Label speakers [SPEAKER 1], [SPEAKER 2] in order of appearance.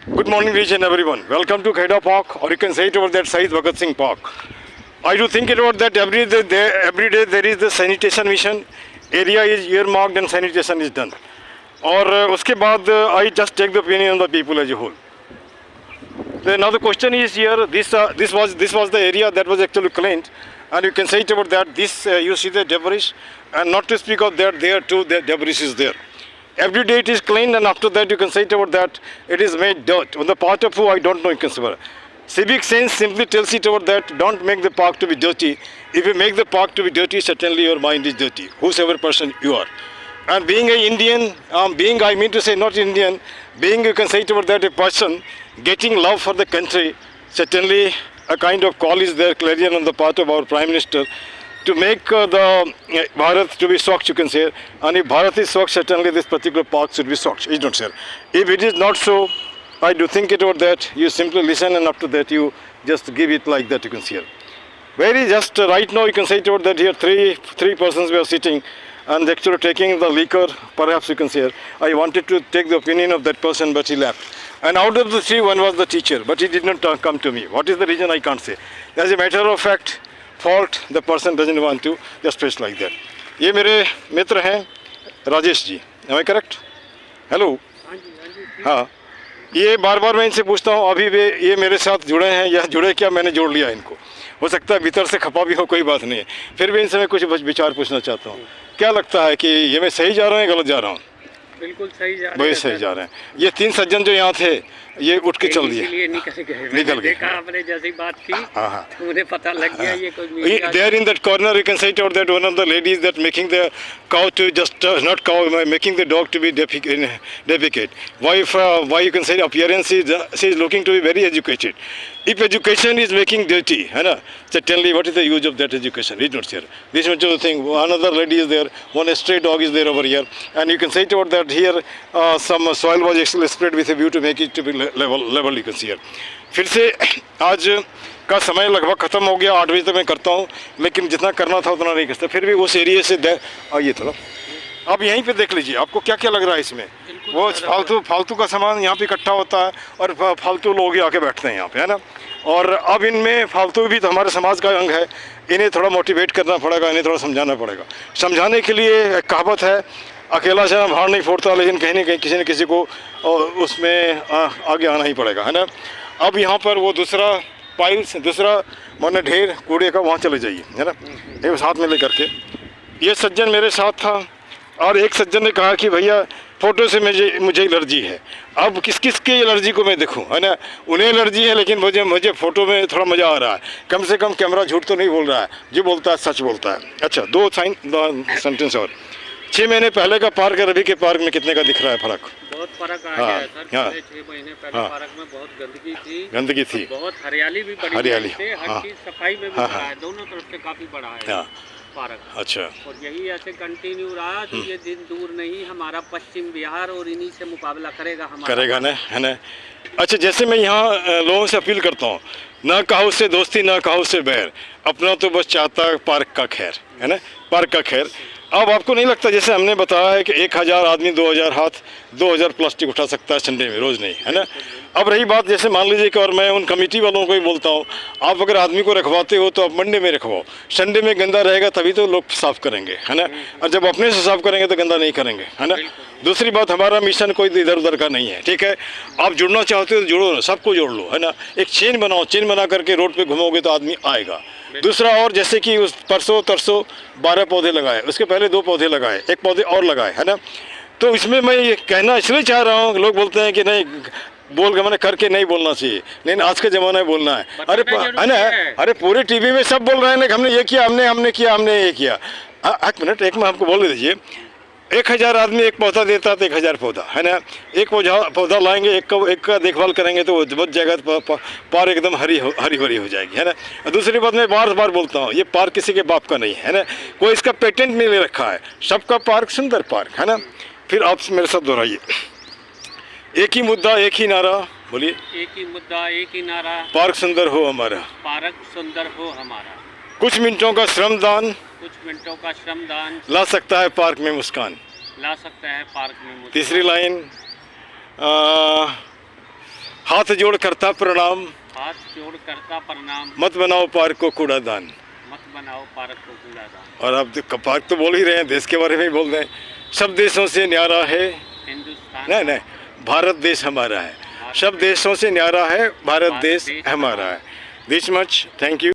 [SPEAKER 1] Good morning, each and everyone. Welcome to Khaida Park, or you can say it over that Shahid Bhagat Singh Park. I do think about that every day there is the sanitation mission. Area is earmarked and sanitation is done. और उसके बाद I just take the opinion of the people as a whole. Now the question is here. This was the area that was actually cleaned, and you can say it about that. This you see the debris, and not to speak of that, there too the debris is there. Every day it is cleaned, and after that you can say it about that it is made dirt. On the part of who I don't know, you can say. Civic sense simply tells it about that don't make the park to be dirty. If you make the park to be dirty, certainly your mind is dirty, whosoever person you are. And being an Indian, I mean to say not Indian, being you can say it about that a person getting love for the country, certainly a kind of call is there, clarion on the part of our Prime Minister to make the Bharat to be Swachh, you can say. And if Bharat is Swachh, certainly this particular park should be Swachh, is not sir. If it is not so, I do think about that, you simply listen and after that you just give it like that, you can see. Very just right now you can say it about that here three persons were sitting and actually taking the liquor, perhaps you can say. I wanted to take the opinion of that person but he left. And out of the three, one was the teacher, but he did not come to me. What is the reason, I can't say. As a matter of fact, fault, the person doesn't want to just face like that. ये मेरे मित्र हैं Rajesh ji, am I correct? Hello? हाँ, ये बार बार मैं इनसे पूछता हूँ अभी भी ये मेरे साथ जुड़े हैं या जुड़े क्या, मैंने जोड़ लिया इनको. हो सकता है भीतर से खपा भी हो, कोई बात नहीं है. फिर भी इनसे मैं कुछ विचार पूछना चाहता हूँ. क्या लगता है कि ये मैं सही जा रहा हूँ या गलत जा रहा हूँ?
[SPEAKER 2] बिल्कुल सही जा रहे हैं.
[SPEAKER 1] वही सही जा रहे हैं. ये तीन सज्जन जो यहाँ थे ये उठ के चल दिए,
[SPEAKER 2] निकल गए. आपने जैसी बात की तो मुझे पता लग गया ये कोई.
[SPEAKER 1] There in that corner you can say it out that one of the ladies that making the cow to just not cow, making the dog to be defecate. Why you can say appearance she is looking to be very educated. If education is making dirty, है ना, certainly what is the use of that education? It's not here. This much of the thing. Another lady is there, one stray dog is there over here, and you can say it about that here. Some soil was actually spread with a view to make it to be level you can see here. फिर से आज का समय लगभग ख़त्म हो गया. 8 बजे तक मैं करता हूँ, लेकिन जितना करना था उतना नहीं करता. फिर भी उस एरिया से आइए थोड़ा. आप यहीं पे देख लीजिए आपको क्या क्या लग रहा है इसमें. वो फालतू का सामान यहाँ पे इकट्ठा होता है और फालतू लोग ही आके बैठते हैं यहाँ पे, है ना. और अब इनमें फालतू भी तो हमारे समाज का अंग है. इन्हें थोड़ा मोटिवेट करना पड़ेगा, इन्हें थोड़ा समझाना पड़ेगा. समझाने के लिए एक कहावत है, अकेला से भाड़ नहीं फोड़ता, लेकिन कहीं ना कहीं किसी न किसी को उसमें आगे आना ही पड़ेगा, है ना. अब यहाँ पर वो दूसरा पाइल्स, दूसरा माने ढेर कूड़े का, वहाँ चले जाइए, है ना. ये साथ में लेकर के ये सज्जन मेरे साथ था और एक सज्जन ने कहा कि भैया फ़ोटो से मुझे एलर्जी है. अब किस के एलर्जी को मैं देखूं, है ना. उन्हें एलर्जी है लेकिन मुझे फ़ोटो में थोड़ा मज़ा आ रहा है. कम से कम कैमरा झूठ तो नहीं बोल रहा है, जो बोलता है सच बोलता है. अच्छा, दो सेंटेंस और. 6 महीने पहले का पार्क और अभी के पार्क में कितने का दिख रहा है फ़र्क?
[SPEAKER 2] बहुत फर्क आ गया है सर. 6 महीने पहले पार्क में बहुत गंदगी थी, बहुत हरियाली भी बढ़ी है. हर चीज़ सफाई में भी बढ़ा है, दोनों तरफ से काफ़ी बढ़ा है पार्क. अच्छा, और यही ऐसे कंटिन्यू रहा तो ये दिन दूर नहीं, हमारा पश्चिम बिहार और इन्हीं से मुकाबला करेगा
[SPEAKER 1] ना, है ना. अच्छा, जैसे मैं यहाँ लोगों से अपील करता हूँ, ना कहो उससे दोस्ती ना कहो उससे बैर, अपना तो बस चाहता है पार्क का खैर, है ना, पार्क का खैर. अब आपको नहीं लगता जैसे हमने बताया है कि 1000 आदमी 2000 हाथ 2000 प्लास्टिक उठा सकता है संडे में, रोज़ नहीं, है ना. अब रही बात, जैसे मान लीजिए कि और मैं उन कमेटी वालों को ही बोलता हूँ, आप अगर आदमी को रखवाते हो तो आप मंडे में रखवाओ. संडे में गंदा रहेगा तभी तो लोग साफ़ करेंगे, है ना. और जब अपने से साफ़ करेंगे तो गंदा नहीं करेंगे, है ना. दूसरी बात, हमारा मिशन कोई इधर उधर का नहीं है, ठीक है. आप जुड़ना चाहते हो तो जुड़ो ना, सबको जोड़ लो, है ना. एक चेन बनाओ, चेन बना करके रोड पे घूमोगे तो आदमी आएगा. दूसरा, और जैसे कि उस परसों 12 पौधे लगाए, उसके पहले 2 पौधे लगाए, 1 पौधे और लगाए, है ना. तो इसमें मैं ये कहना इसलिए चाह रहा हूँ, लोग बोलते हैं कि नहीं बोल के मैंने करके नहीं बोलना चाहिए, लेकिन आज के ज़माने में बोलना है. अरे है ना, अरे पूरे टीवी में सब बोल रहे हैं कि हमने ये किया, हमने ये किया. एक मिनट, एक मैं आपको बोल दीजिए. 1000 आदमी 1 पौधा देता तो 1000 पौधा, है ना. 1 पौधा लाएंगे, एक का देखभाल करेंगे तो वो बच जाएगा, पार्क एकदम हरी भरी हो जाएगी, है ना. दूसरी बात, मैं बार बार बोलता हूँ, ये पार्क किसी के बाप का नहीं है ना. कोई इसका पेटेंट नहीं ले रखा है, सबका पार्क सुंदर पार्क, है ना. फिर आप मेरे साथ दोहराइए, एक ही मुद्दा एक ही नारा, बोलिए.
[SPEAKER 2] एक ही मुद्दा एक ही नारा,
[SPEAKER 1] पार्क सुंदर हो हमारा,
[SPEAKER 2] पार्क सुंदर हो हमारा.
[SPEAKER 1] कुछ मिनटों का श्रमदान ला सकता है पार्क में मुस्कान, ला सकता है पार्क में मुस्कान. तीसरी लाइन, हाथ जोड़ करता प्रणाम,
[SPEAKER 2] हाथ जोड़ करता प्रणाम,
[SPEAKER 1] मत बनाओ पार्क को कूड़ादान।
[SPEAKER 2] मत बनाओ पार्क को कूड़ादान।
[SPEAKER 1] और अब पार्क तो बोल ही रहे हैं, देश के बारे में ही बोल रहे हैं। सब देशों से न्यारा है
[SPEAKER 2] हिंदुस्तान,
[SPEAKER 1] नहीं, भारत देश हमारा है। सब देशों से न्यारा है भारत देश हमारा है। This much, thank you.